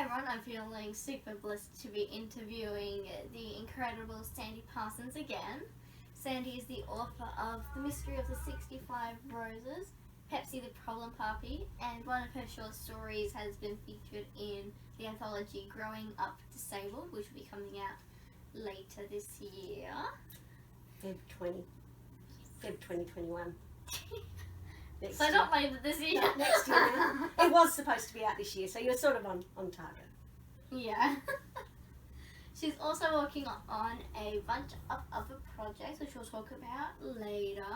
everyone, I'm feeling super blessed to be interviewing the incredible Sandi Parsons again. Sandi is the author of The Mystery of the 65 Roses, Pepsi the Problem Puppy, and one of her short stories has been featured in the anthology Growing Up Disabled, which will be coming out later this year. Feb 2021. So not later this year. No, next year now. It was supposed to be out this year, so you're sort of on target. Yeah. She's also working on a bunch of other projects, which we'll talk about later.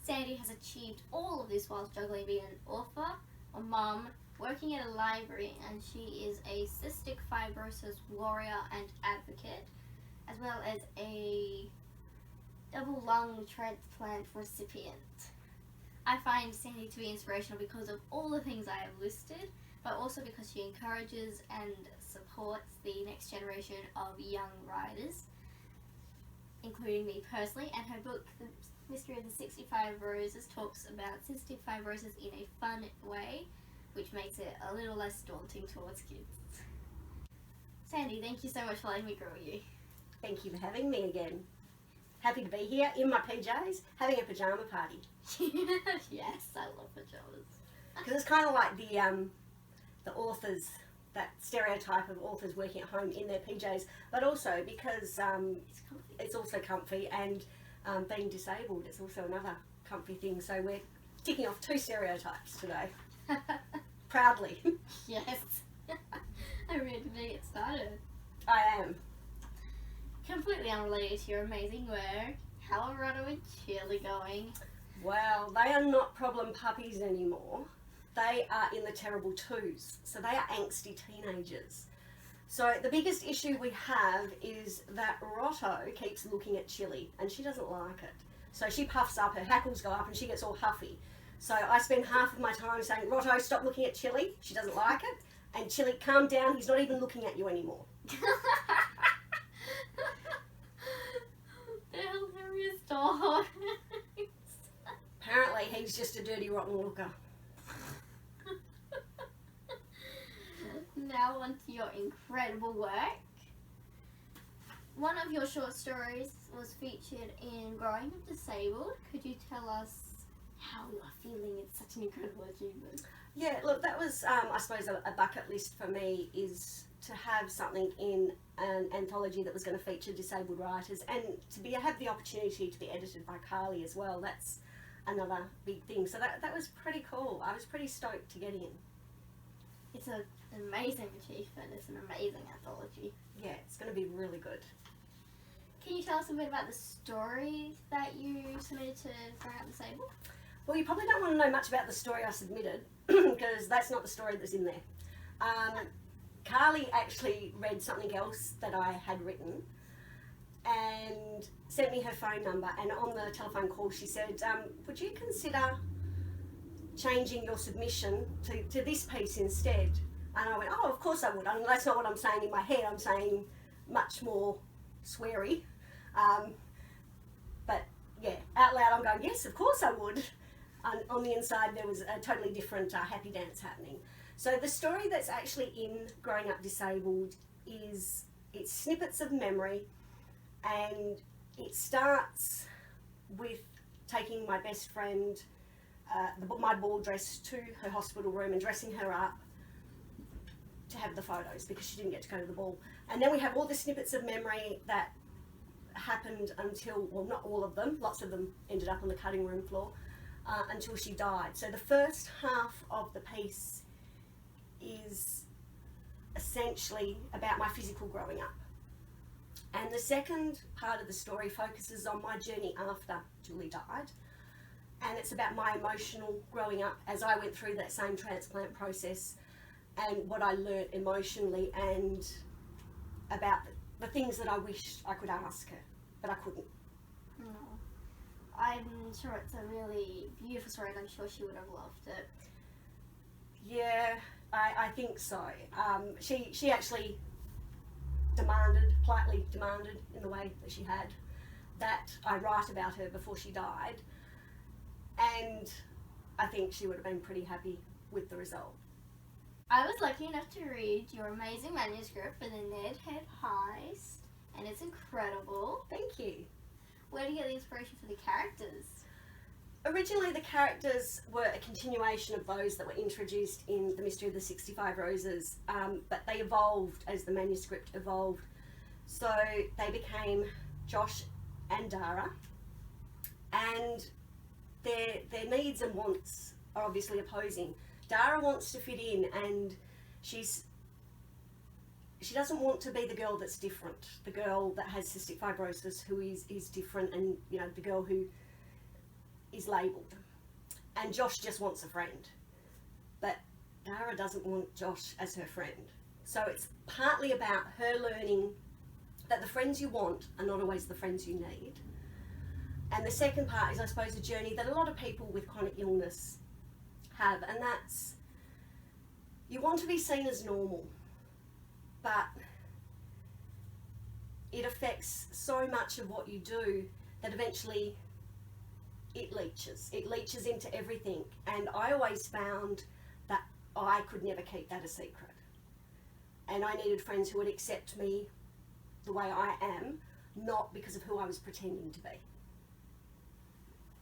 Sandi has achieved all of this whilst juggling being an author, a mum, working at a library, and she is a cystic fibrosis warrior and advocate, as well as a double lung transplant recipient. I find Sandi to be inspirational because of all the things I have listed, but also because she encourages and supports the next generation of young writers, including me personally, and her book, The Mystery of the 65 Roses, talks about cystic fibrosis in a fun way, which makes it a little less daunting towards kids. Sandi, thank you so much for letting me grow you. Thank you for having me again. Happy to be here in my PJs, having a pyjama party. Yes, I love pajamas. Because it's kind of like the authors, that stereotype of authors working at home in their PJs, but also because it's also comfy, and being disabled is also another comfy thing. So we're ticking off 2 stereotypes today. Proudly. Yes. I'm ready to get started. I am. Completely unrelated to your amazing work, how are Rotto and Chili going? Well, they are not problem puppies anymore. They are in the terrible 2s. So they are angsty teenagers. So the biggest issue we have is that Rotto keeps looking at Chili and she doesn't like it. So she puffs up, her hackles go up and she gets all huffy. So I spend half of my time saying, Rotto, stop looking at Chili. She doesn't like it. And Chili, calm down. He's not even looking at you anymore. They're hilarious dogs. Apparently he's just a dirty, rotten looker. Now on to your incredible work. One of your short stories was featured in Growing Up Disabled. Could you tell us how you are feeling? It's such an incredible achievement. Yeah, look, that was, I suppose, a bucket list for me, is to have something in an anthology that was going to feature disabled writers, and to have the opportunity to be edited by Carly as well. That's another big thing. So that was pretty cool. I was pretty stoked to get in. It's an amazing achievement. It's an amazing anthology. Yeah, it's going to be really good. Can you tell us a bit about the story that you submitted to Growing Up Disabled? Well, you probably don't want to know much about the story I submitted because that's not the story that's in there. Carly actually read something else that I had written and sent me her phone number, and on the telephone call she said, would you consider changing your submission to this piece instead? And I went, oh, of course I would. I mean, that's not what I'm saying in my head. I'm saying much more sweary. But yeah, out loud I'm going, yes, of course I would. On the inside there was a totally different happy dance happening. So the story that's actually in Growing Up Disabled it's snippets of memory, and it starts with taking my best friend, my ball dress, to her hospital room and dressing her up to have the photos because she didn't get to go to the ball. And then we have all the snippets of memory that happened until, well, not all of them, lots of them ended up on the cutting room floor, until she died. So the first half of the piece is essentially about my physical growing up. And the second part of the story focuses on my journey after Julie died. And it's about my emotional growing up as I went through that same transplant process, and what I learnt emotionally, and about the things that I wished I could ask her, but I couldn't. Oh. I'm sure it's a really beautiful story, and I'm sure she would have loved it. Yeah, I think so. She actually politely demanded in the way that she had, that I write about her before she died, and I think she would have been pretty happy with the result. I was lucky enough to read your amazing manuscript for the Ned Head Heist, and it's incredible. Thank you. Where do you get the inspiration for the characters? Originally, the characters were a continuation of those that were introduced in The Mystery of the 65 Roses, but they evolved as the manuscript evolved. So they became Josh and Dara, and their needs and wants are obviously opposing. Dara wants to fit in, and she doesn't want to be the girl that's different, the girl that has cystic fibrosis who is different, and you know, the girl who is labelled. And Josh just wants a friend, but Dara doesn't want Josh as her friend. So it's partly about her learning that the friends you want are not always the friends you need. And the second part is, I suppose, a journey that a lot of people with chronic illness have, and that's, you want to be seen as normal, but it affects so much of what you do that eventually it leaches into everything. And I always found that I could never keep that a secret, and I needed friends who would accept me the way I am, not because of who I was pretending to be.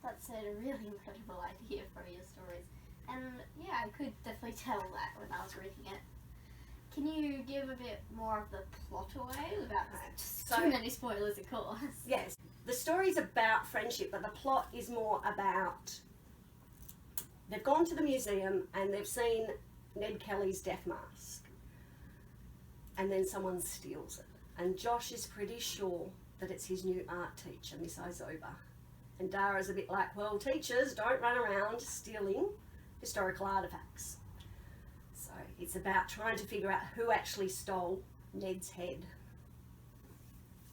That's a really incredible idea for your stories. And yeah, I could definitely tell that when I was reading it. Can you give a bit more of the plot away without too many spoilers, of course? Yes, the story's about friendship, but the plot is more about, they've gone to the museum and they've seen Ned Kelly's death mask, and then someone steals it. And Josh is pretty sure that it's his new art teacher, Miss Izoba. And Dara's a bit like, well, teachers don't run around stealing historical artefacts. So it's about trying to figure out who actually stole Ned's head.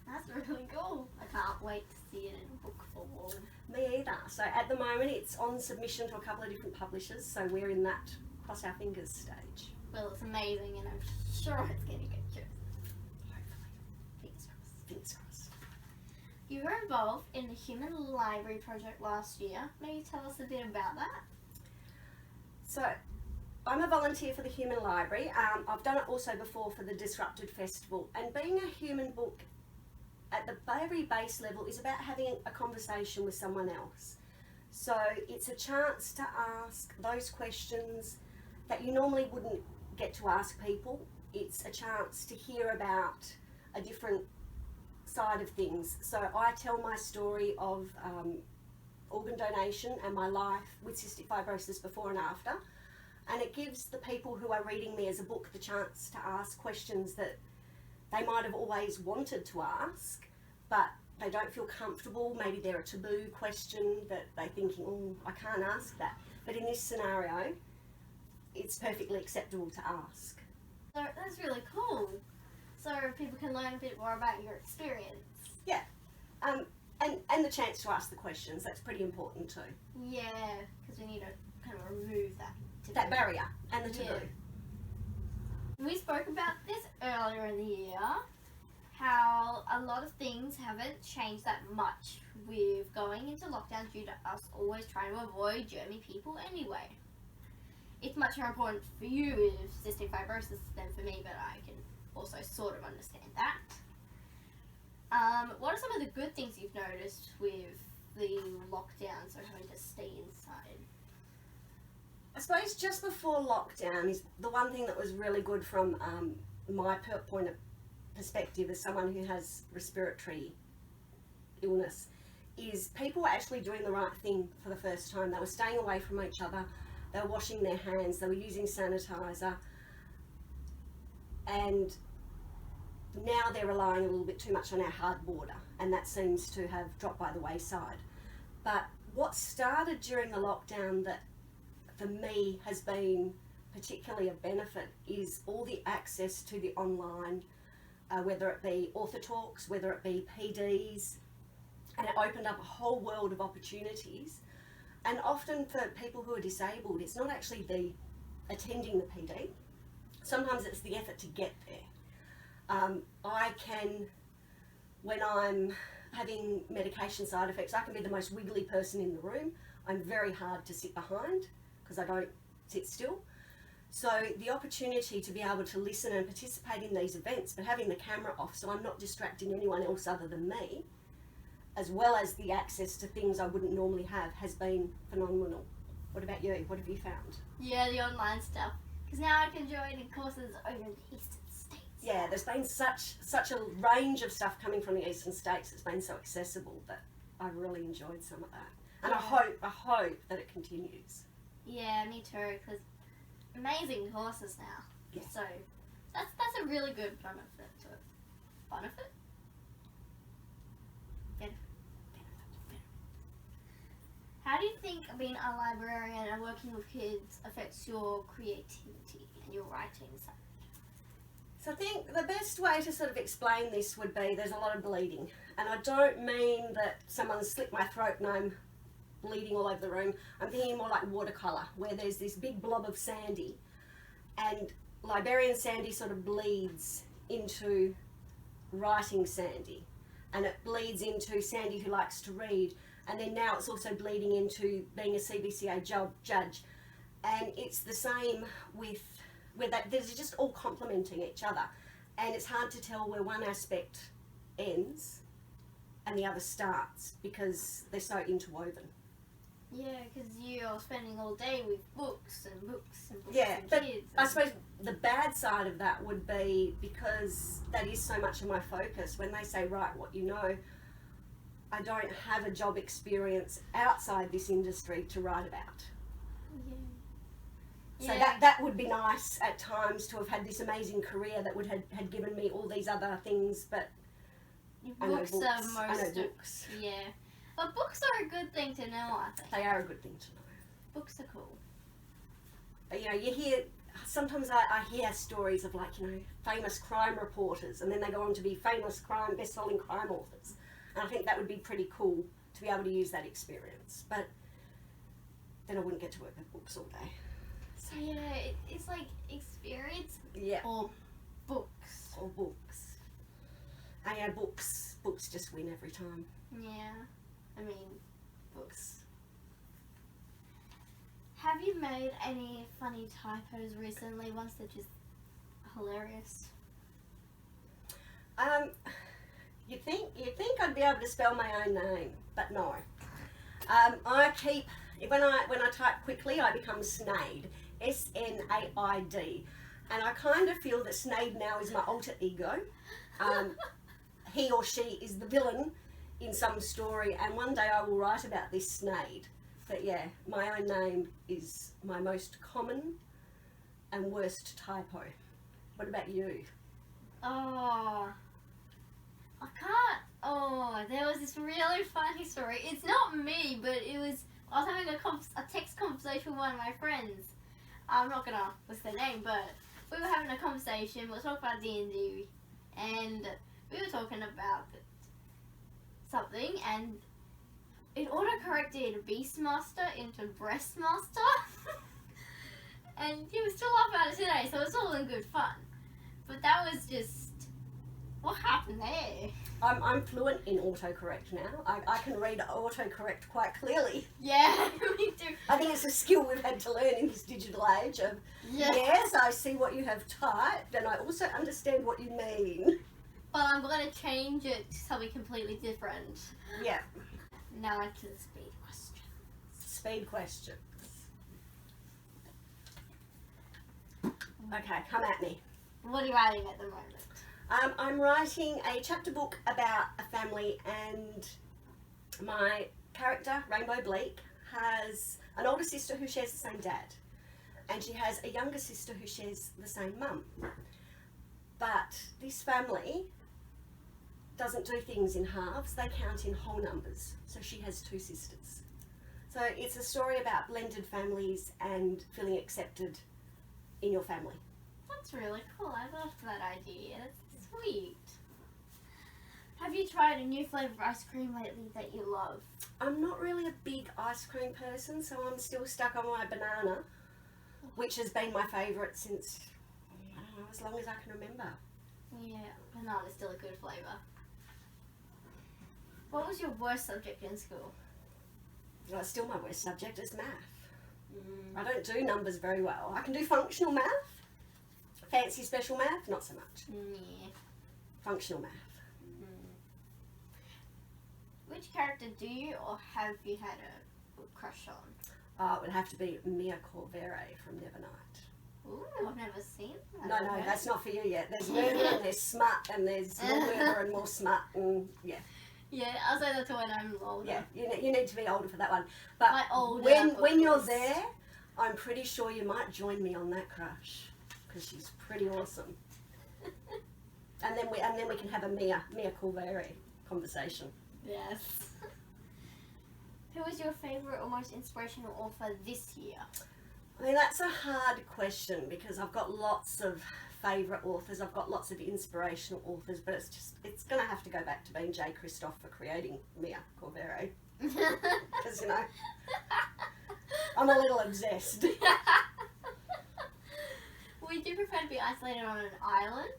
That's really cool. I can't wait to see it in book form. Me either. So at the moment it's on submission to a couple of different publishers, so we're in that cross our fingers stage. Well, it's amazing, and I'm sure it's going to get chosen. Hopefully. Fingers crossed. Fingers crossed. You were involved in the Human Library project last year. Maybe tell us a bit about that. So, I'm a volunteer for the Human Library. I've done it also before for the Disrupted Festival. And being a human book at the very base level is about having a conversation with someone else. So it's a chance to ask those questions that you normally wouldn't get to ask people. It's a chance to hear about a different side of things. So I tell my story of organ donation and my life with cystic fibrosis before and after, and it gives the people who are reading me as a book the chance to ask questions that they might have always wanted to ask, but they don't feel comfortable. Maybe they're a taboo question that they're thinking, oh, I can't ask that. But in this scenario, it's perfectly acceptable to ask. So that's really cool. So people can learn a bit more about your experience. Yeah. And the chance to ask the questions, that's pretty important too. Yeah, because we need to kind of remove that That barrier and the taboo. Yeah. We spoke about this earlier in the year, how a lot of things haven't changed that much with going into lockdown due to us always trying to avoid germy people anyway. It's much more important for you with cystic fibrosis than for me, but I can also sort of understand that. What are some of the good things you've noticed with the lockdowns or having to stay inside? I suppose just before lockdown is the one thing that was really good from my point of perspective as someone who has respiratory illness, is people were actually doing the right thing for the first time. They were staying away from each other, they were washing their hands, they were using sanitizer, and now they're relying a little bit too much on our hard border, and that seems to have dropped by the wayside. But what started during the lockdown that for me has been particularly a benefit is all the access to the online, whether it be author talks, whether it be PDs, and it opened up a whole world of opportunities. And often for people who are disabled, it's not actually the attending the PD. Sometimes it's the effort to get there. I can, when I'm having medication side effects, I can be the most wiggly person in the room. I'm very hard to sit behind because I don't sit still. So the opportunity to be able to listen and participate in these events, but having the camera off so I'm not distracting anyone else other than me, as well as the access to things I wouldn't normally have, has been phenomenal. What about you? What have you found? Yeah, the online stuff. Because now I can join in courses over the Eastern States. Yeah, there's been such a range of stuff coming from the Eastern States. It's been so accessible that I've really enjoyed some of that. And Yeah. I hope that it continues. Yeah, me too. Because amazing courses now. Yeah. So that's a really good benefit to it. Benefit? How do you think being a librarian and working with kids affects your creativity and your writing side? So I think the best way to sort of explain this would be there's a lot of bleeding. And I don't mean that someone slit my throat and I'm bleeding all over the room. I'm thinking more like watercolour, where there's this big blob of Sandi, and librarian Sandi sort of bleeds into writing Sandi, and it bleeds into Sandi who likes to read, and then now it's also bleeding into being a CBCA judge. And it's the same with that, they're just all complementing each other, and it's hard to tell where one aspect ends and the other starts because they're so interwoven. Yeah, because you're spending all day with books and books and books Yeah, and but kids. I suppose the bad side of that would be, because that is so much of my focus, when they say write what you know, I don't have a job experience outside this industry to write about. Yeah. So Yeah. that would be nice at times to have had this amazing career that would had given me all these other things, but I know Books books. are most I know books. Yeah. But books are a good thing to know, I think. They are a good thing to know. Books are cool. But, you know, you hear, sometimes I hear stories of, like, you know, famous crime reporters, and then they go on to be famous best-selling crime authors. And I think that would be pretty cool to be able to use that experience. But then I wouldn't get to work with books all day. So yeah, it's like experience Yeah. or books. Or books. And, you know, books just win every time. Yeah. I mean, books. Have you made any funny typos recently? Ones that just hilarious. You'd think I'd be able to spell my own name, but no. I keep, when I type quickly, I become Snaid, S-N-A-I-D, and I kind of feel that Snaid now is my alter ego. He or she is the villain in some story, and one day I will write about this Snaid. But yeah, my own name is my most common and worst typo. What about you? Oh, I can't. Oh, there was this really funny story. It's not me, but I was having a text conversation with one of my friends. I'm not gonna list their name, but we were having a conversation. We were talking about D&D, and we were talking about something, and it auto-corrected Beastmaster into Breastmaster. And he was still laughing about it today, so it's all in good fun. But that was just, what happened there? I'm fluent in autocorrect now. I can read autocorrect quite clearly. Yeah, me too. I think it's a skill we've had to learn in this digital age of, yes, I see what you have typed, and I also understand what you mean. Well, I'm going to change it to something completely different. Yeah. Now on to the speed question. Speed questions. Okay, come at me. What are you writing at the moment? I'm writing a chapter book about a family, and my character, Rainbow Bleak, has an older sister who shares the same dad, and she has a younger sister who shares the same mum. But this family doesn't do things in halves, they count in whole numbers. So she has two sisters. So it's a story about blended families and feeling accepted in your family. That's really cool. I love that idea. That's sweet. Have you tried a new flavour of ice cream lately that you love? I'm not really a big ice cream person, so I'm still stuck on my banana, which has been my favourite since, I don't know, as long as I can remember. Yeah, banana's still a good flavour. What was your worst subject in school? Well, still my worst subject is math. I don't do numbers very well. I can do functional math. Fancy special math, not so much. Yeah. Functional math. Which character do you or have you had a crush on? It would have to be Mia Corvere from Nevernight. Ooh, I've never seen that. No, that's not for you yet. There's murder and there's smut and there's more murder and more smut and yeah. Yeah, I'll say that's when I'm older. Yeah, you need to be older for that one. But My older when you're books. there, I'm pretty sure you might join me on that crush because she's pretty awesome. and then we can have a Mia Corvere conversation. Yes. Who was your favourite or most inspirational author this year? I mean, that's a hard question because I've got lots of favourite authors, I've got lots of inspirational authors, but it's going to have to go back to being J. Christoph for creating Mia Corvere. Because, I'm a little obsessed. Would you prefer to be isolated on an island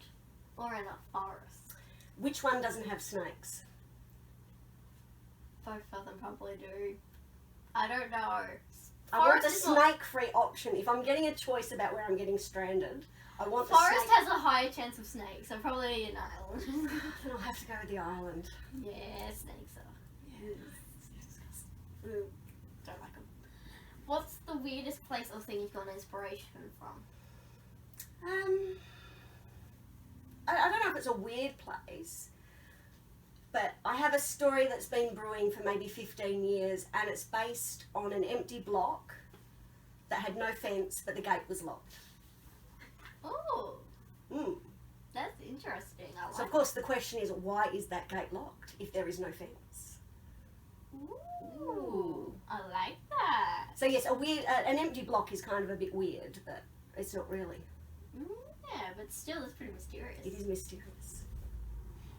or in a forest? Which one doesn't have snakes? Both of them probably do. I don't know. I want the Forest is not- snake-free option. If I'm getting a choice about where I'm getting stranded, I want the Forest snake... has a higher chance of snakes, so probably an island. Then I'll have to go with the island. Yeah, snakes are. Yeah. Ooh, don't like them. What's the weirdest place or thing you've got inspiration from? I don't know if it's a weird place, but I have a story that's been brewing for maybe 15 years, and it's based on an empty block that had no fence, but the gate was locked. Oh, Mm. that's interesting. I like So, of course, the question is, why is that gate locked if there is no fence? Ooh, I like that. So, yes, an empty block is kind of a bit weird, but it's not really. Yeah, but still, it's pretty mysterious. It is mysterious.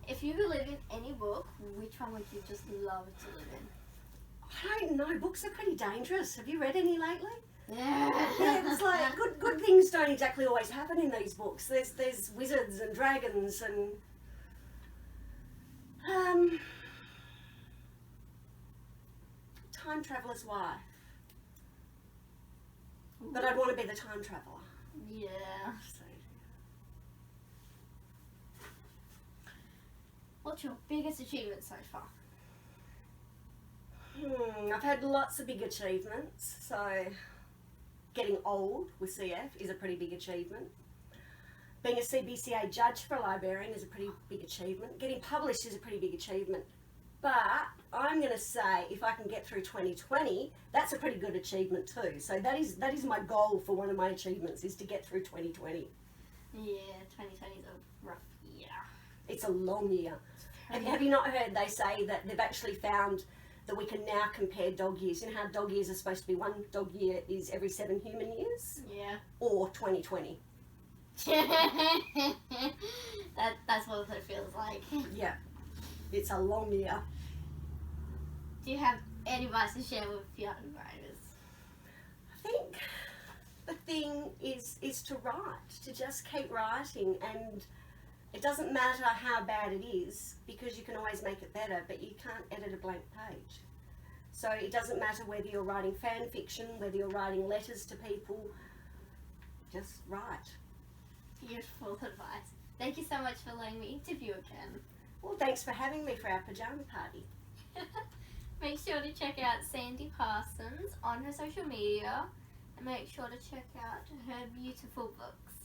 If you could live in any book, which one would you just love to live in? I don't know. Books are pretty dangerous. Have you read any lately? Yeah. Yeah, it's like good things don't exactly always happen in these books. There's wizards and dragons and time traveler's wife. But I'd want to be the time traveler. Yeah. So, What's your biggest achievement so far? I've had lots of big achievements. So getting old with CF is a pretty big achievement. Being a CBCA judge for a librarian is a pretty big achievement. Getting published is a pretty big achievement. But I'm going to say if I can get through 2020, that's a pretty good achievement too. So that is my goal for one of my achievements, is to get through 2020. Yeah, 2020 is a rough year. It's a long year. Have you not heard they say that they've actually found that we can now compare dog years? You know how dog years are supposed to be one dog year is every 7 human years? Yeah. Or 2020. That's what it feels like. Yeah. It's a long year. Do you have any advice to share with young writers? I think the thing is to write, to just keep writing, and it doesn't matter how bad it is because you can always make it better, but you can't edit a blank page. So it doesn't matter whether you're writing fan fiction, whether you're writing letters to people, just write. Beautiful advice. Thank you so much for letting me interview again. Well, thanks for having me for our pajama party. Make sure to check out Sandi Parsons on her social media and make sure to check out her beautiful books.